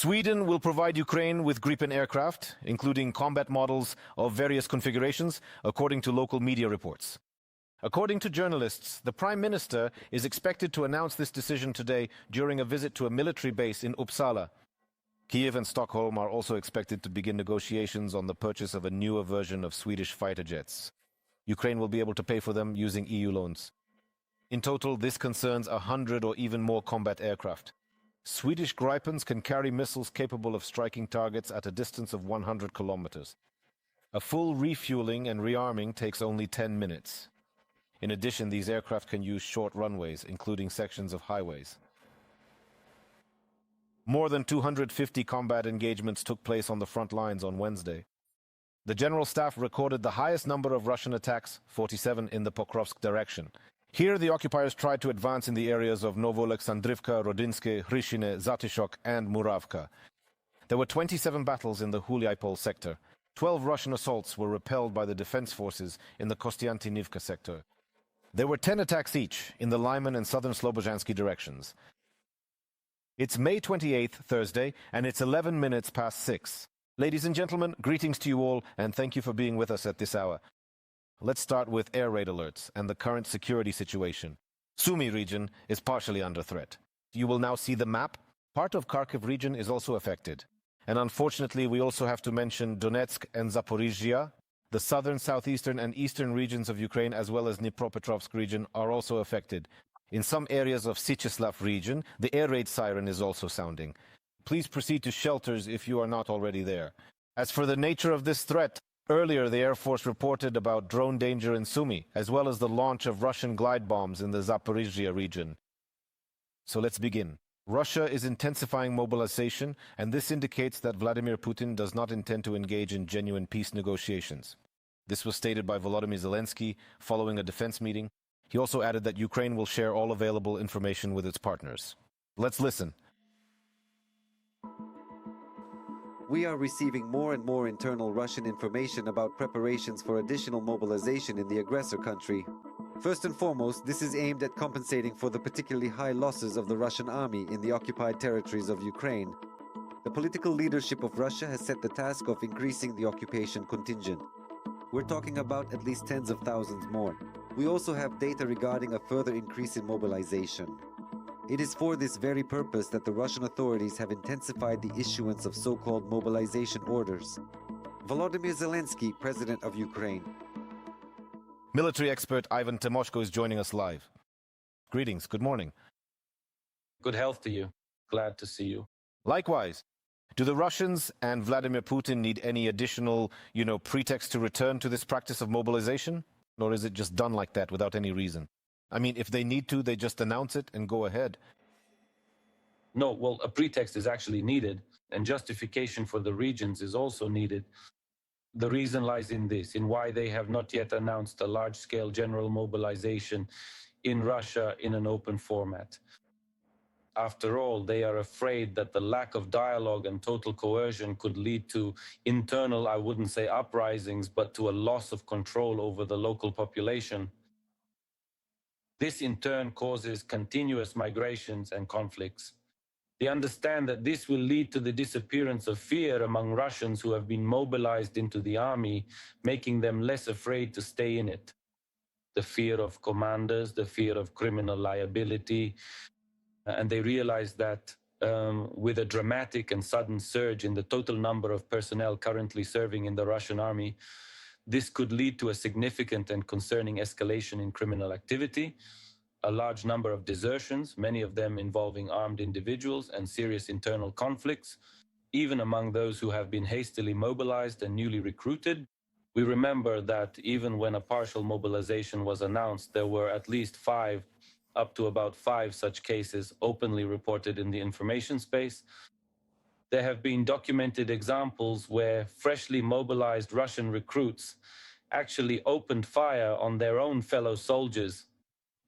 Sweden will provide Ukraine with Gripen aircraft, including combat models of various configurations, according to local media reports. According to journalists, the Prime Minister is expected to announce this decision today during a visit to a military base in Uppsala. Kiev and Stockholm are also expected to begin negotiations on the purchase of a newer version of Swedish fighter jets. Ukraine will be able to pay for them using EU loans. In total, this concerns 100 or even more combat aircraft. Swedish Gripens can carry missiles capable of striking targets at a distance of 100 kilometers. A full refueling and rearming takes only 10 minutes. In addition, these aircraft can use short runways, including sections of highways. More than 250 combat engagements took place on the front lines on Wednesday. The General Staff recorded the highest number of Russian attacks, 47 in the Pokrovsk direction. Here, the occupiers tried to advance in the areas of Novoalexandrivka, Rodinske, Hryshine, Zatishok, and Muravka. There were 27 battles in the Huliaipol sector. 12 Russian assaults were repelled by the defense forces in the Kostiantynivka sector. There were 10 attacks each in the Lyman and southern Slobozhansky directions. It's May 28th, Thursday, and it's 11 minutes past 6. Ladies and gentlemen, greetings to you all, and thank you for being with us at this hour. Let's start with air raid alerts and the current security situation. Sumy region is partially under threat. You will now see the map. Part of Kharkiv region is also affected. And unfortunately, we also have to mention Donetsk and Zaporizhia. The southern, southeastern, and eastern regions of Ukraine, as well as Dnipropetrovsk region, are also affected. In some areas of Sychislav region, the air raid siren is also sounding. Please proceed to shelters if you are not already there. As for the nature of this threat, earlier the Air Force reported about drone danger in Sumy, as well as the launch of Russian glide bombs in the Zaporizhia region. So let's begin. Russia is intensifying mobilization, and this indicates that Vladimir Putin does not intend to engage in genuine peace negotiations. This was stated by Volodymyr Zelensky following a defense meeting. He also added that Ukraine will share all available information with its partners. Let's listen. We are receiving more and more internal Russian information about preparations for additional mobilization in the aggressor country. First and foremost, this is aimed at compensating for the particularly high losses of the Russian army in the occupied territories of Ukraine. The political leadership of Russia has set the task of increasing the occupation contingent. We're talking about at least tens of thousands more. We also have data regarding a further increase in mobilization. It is for this very purpose that the Russian authorities have intensified the issuance of so-called mobilization orders. Volodymyr Zelensky, President of Ukraine. Military expert Ivan Timoshko is joining us live. Greetings, good morning. Good health to you. Glad to see you. Likewise. Do the Russians and Vladimir Putin need any additional, pretext to return to this practice of mobilization? Or is it just done like that without any reason? I mean, if they need to, they just announce it and go ahead. No, well, a pretext is actually needed, and justification for the regions is also needed. The reason lies in this, in why they have not yet announced a large-scale general mobilization in Russia in an open format. After all, they are afraid that the lack of dialogue and total coercion could lead to internal, I wouldn't say uprisings, but to a loss of control over the local population. This in turn causes continuous migrations and conflicts. They understand that this will lead to the disappearance of fear among Russians who have been mobilized into the army, making them less afraid to stay in it. The fear of commanders, the fear of criminal liability, and they realize that with a dramatic and sudden surge in the total number of personnel currently serving in the Russian army, this could lead to a significant and concerning escalation in criminal activity, a large number of desertions, many of them involving armed individuals, and serious internal conflicts, even among those who have been hastily mobilized and newly recruited. We remember that even when a partial mobilization was announced, there were at least up to about five such cases openly reported in the information space. There have been documented examples where freshly mobilized Russian recruits actually opened fire on their own fellow soldiers,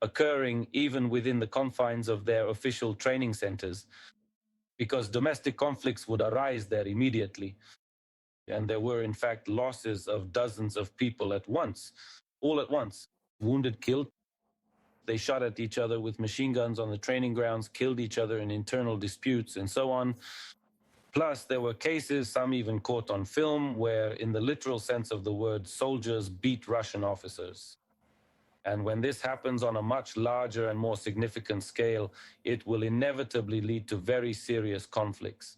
occurring even within the confines of their official training centers, because domestic conflicts would arise there immediately. And there were, in fact, losses of dozens of people at once, all at once, wounded, killed. They shot at each other with machine guns on the training grounds, killed each other in internal disputes, and so on. Plus, there were cases, some even caught on film, where, in the literal sense of the word, soldiers beat Russian officers. And when this happens on a much larger and more significant scale, it will inevitably lead to very serious conflicts,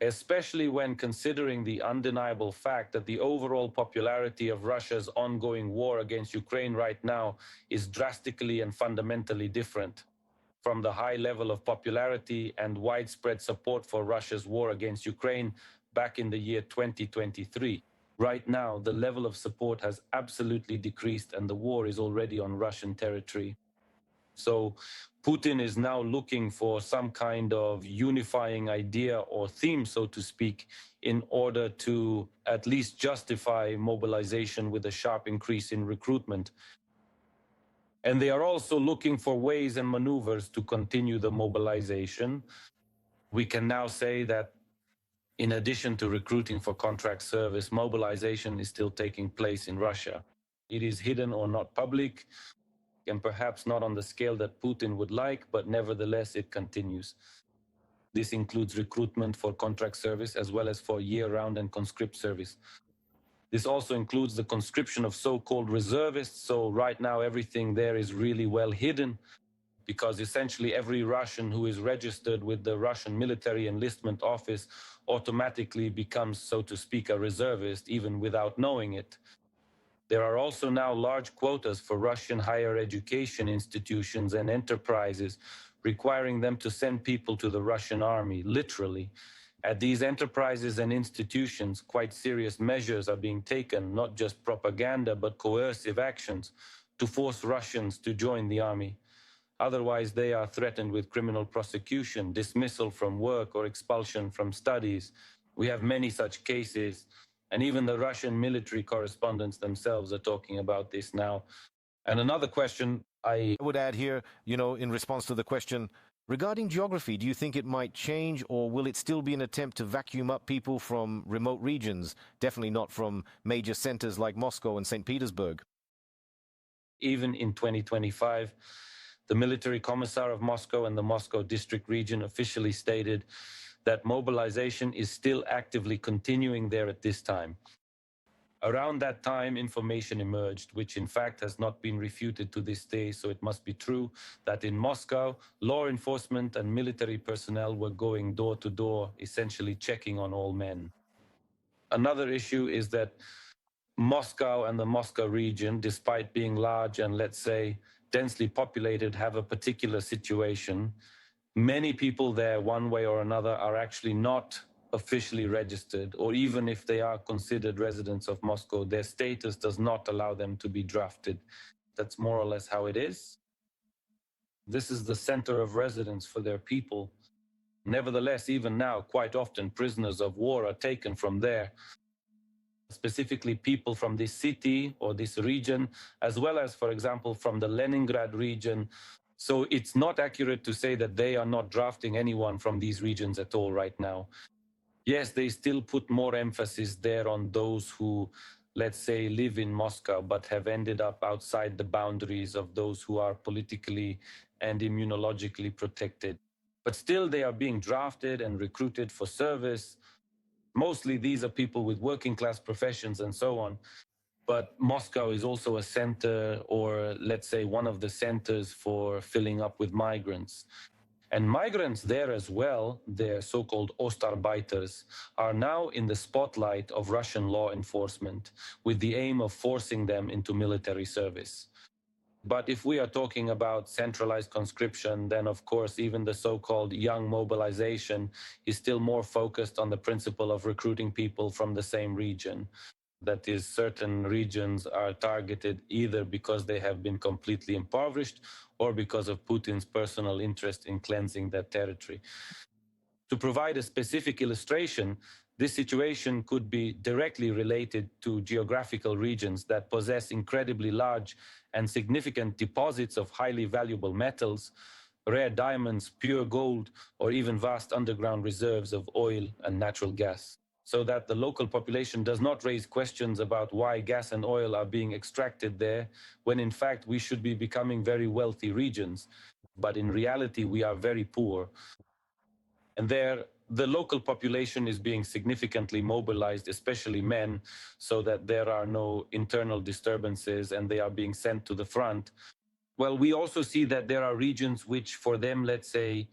especially when considering the undeniable fact that the overall popularity of Russia's ongoing war against Ukraine right now is drastically and fundamentally different from the high level of popularity and widespread support for Russia's war against Ukraine back in the year 2023. Right now, the level of support has absolutely decreased and the war is already on Russian territory. So Putin is now looking for some kind of unifying idea or theme, so to speak, in order to at least justify mobilization with a sharp increase in recruitment. And they are also looking for ways and maneuvers to continue the mobilization. We can now say that in addition to recruiting for contract service, mobilization is still taking place in Russia. It is hidden or not public, and perhaps not on the scale that Putin would like, but nevertheless it continues. This includes recruitment for contract service as well as for year-round and conscript service. This also includes the conscription of so-called reservists. So right now everything there is really well hidden, because essentially every Russian who is registered with the Russian Military Enlistment Office automatically becomes, so to speak, a reservist, even without knowing it. There are also now large quotas for Russian higher education institutions and enterprises, requiring them to send people to the Russian army, literally. At these enterprises and institutions, quite serious measures are being taken, not just propaganda, but coercive actions to force Russians to join the army. Otherwise, they are threatened with criminal prosecution, dismissal from work, or expulsion from studies. We have many such cases, and even the Russian military correspondents themselves are talking about this now. And another question I would add here, in response to the question, regarding geography, do you think it might change, or will it still be an attempt to vacuum up people from remote regions, definitely not from major centers like Moscow and St. Petersburg? Even in 2025, the military commissar of Moscow and the Moscow district region officially stated that mobilization is still actively continuing there at this time. Around that time, information emerged, which in fact has not been refuted to this day, so it must be true, that in Moscow, law enforcement and military personnel were going door to door, essentially checking on all men. Another issue is that Moscow and the Moscow region, despite being large and, let's say, densely populated, have a particular situation. Many people there, one way or another, are actually not officially registered, or even if they are considered residents of Moscow, their status does not allow them to be drafted. That's more or less how it is. This is the center of residence for their people. Nevertheless, even now, quite often prisoners of war are taken from there, specifically people from this city or this region, as well as, for example, from the Leningrad region. So it's not accurate to say that they are not drafting anyone from these regions at all right now. Yes, they still put more emphasis there on those who, let's say, live in Moscow, but have ended up outside the boundaries of those who are politically and immunologically protected. But still, they are being drafted and recruited for service. Mostly these are people with working class professions and so on. But Moscow is also a center, or let's say one of the centers for filling up with migrants. And migrants there as well, the so-called Ostarbeiters, are now in the spotlight of Russian law enforcement with the aim of forcing them into military service. But if we are talking about centralized conscription, then of course even the so-called young mobilization is still more focused on the principle of recruiting people from the same region. That is, certain regions are targeted either because they have been completely impoverished or because of Putin's personal interest in cleansing that territory. To provide a specific illustration, this situation could be directly related to geographical regions that possess incredibly large and significant deposits of highly valuable metals, rare diamonds, pure gold, or even vast underground reserves of oil and natural gas, so that the local population does not raise questions about why gas and oil are being extracted there, when in fact we should be becoming very wealthy regions. But in reality, we are very poor. And there, The local population is being significantly mobilized, especially men, so that there are no internal disturbances and they are being sent to the front. Well, we also see that there are regions which, for them, let's say,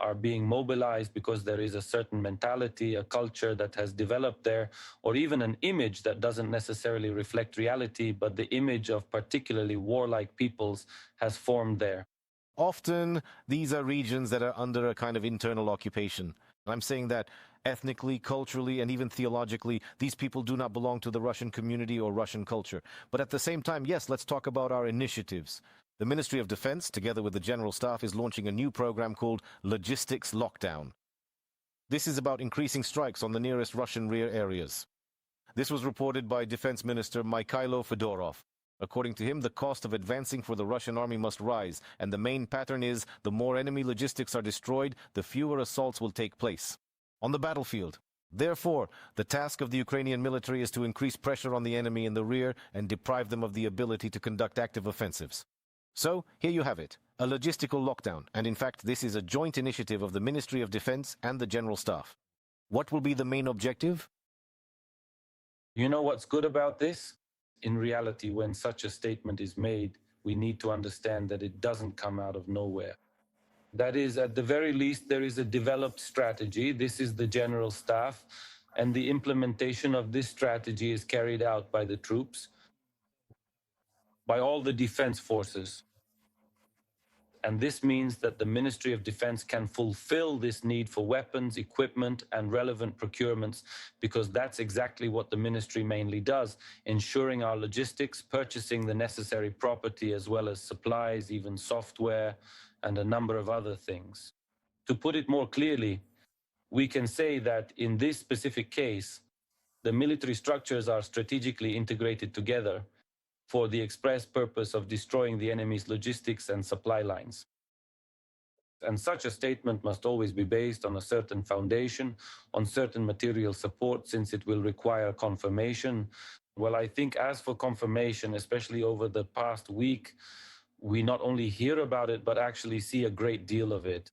are being mobilized because there is a certain mentality, a culture that has developed there, or even an image that doesn't necessarily reflect reality, but the image of particularly warlike peoples has formed there. Often, these are regions that are under a kind of internal occupation. I'm saying that ethnically, culturally, and even theologically, these people do not belong to the Russian community or Russian culture. But at the same time, yes, let's talk about our initiatives. The Ministry of Defense, together with the General Staff, is launching a new program called Logistical Lockdown. This is about increasing strikes on the nearest Russian rear areas. This was reported by Defense Minister Mikhailo Fedorov. According to him, the cost of advancing for the Russian army must rise, and the main pattern is the more enemy logistics are destroyed, the fewer assaults will take place on the battlefield. Therefore, the task of the Ukrainian military is to increase pressure on the enemy in the rear and deprive them of the ability to conduct active offensives. So, here you have it, a logistical lockdown, and in fact this is a joint initiative of the Ministry of Defense and the General Staff. What will be the main objective? You know what's good about this? In reality, when such a statement is made, we need to understand that it doesn't come out of nowhere. That is, at the very least, there is a developed strategy. This is the General Staff, and the implementation of this strategy is carried out by the troops, by all the defense forces. And this means that the Ministry of Defense can fulfill this need for weapons, equipment, and relevant procurements, because that's exactly what the ministry mainly does, ensuring our logistics, purchasing the necessary property as well as supplies, even software, and a number of other things. To put it more clearly, we can say that in this specific case, the military structures are strategically integrated together for the express purpose of destroying the enemy's logistics and supply lines. And such a statement must always be based on a certain foundation, on certain material support, since it will require confirmation. Well, I think as for confirmation, especially over the past week, we not only hear about it, but actually see a great deal of it.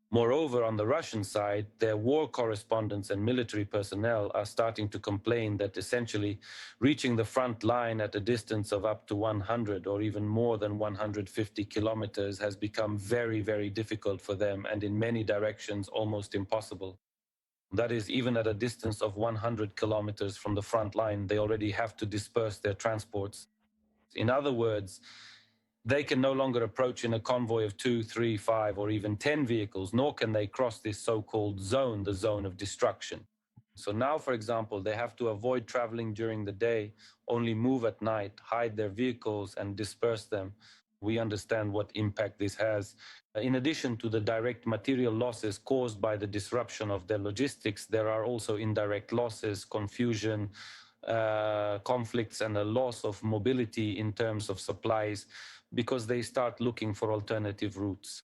Moreover, on the Russian side, their war correspondents and military personnel are starting to complain that essentially reaching the front line at a distance of up to 100 or even more than 150 kilometers has become very, very difficult for them, and in many directions almost impossible. That is, even at a distance of 100 kilometers from the front line, they already have to disperse their transports. In other words, they can no longer approach in a convoy of 2, 3, 5, or even 10 vehicles, nor can they cross this so-called zone, the zone of destruction. So now, for example, they have to avoid traveling during the day, only move at night, hide their vehicles, and disperse them. We understand what impact this has. In addition to the direct material losses caused by the disruption of their logistics, there are also indirect losses, confusion, conflicts, and a loss of mobility in terms of supplies, because they start looking for alternative routes.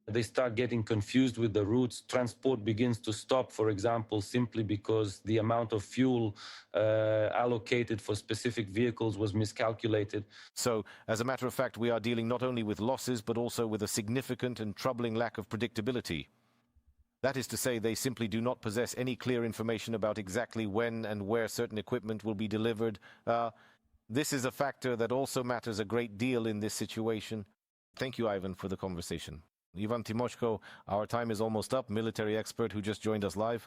They start getting confused with the routes. Transport begins to stop, for example, simply because the amount of fuel allocated for specific vehicles was miscalculated. So, as a matter of fact, we are dealing not only with losses, but also with a significant and troubling lack of predictability. That is to say, they simply do not possess any clear information about exactly when and where certain equipment will be delivered. This is a factor that also matters a great deal in this situation. Thank you, Ivan, for the conversation. Ivan Timoshko, our time is almost up, military expert who just joined us live.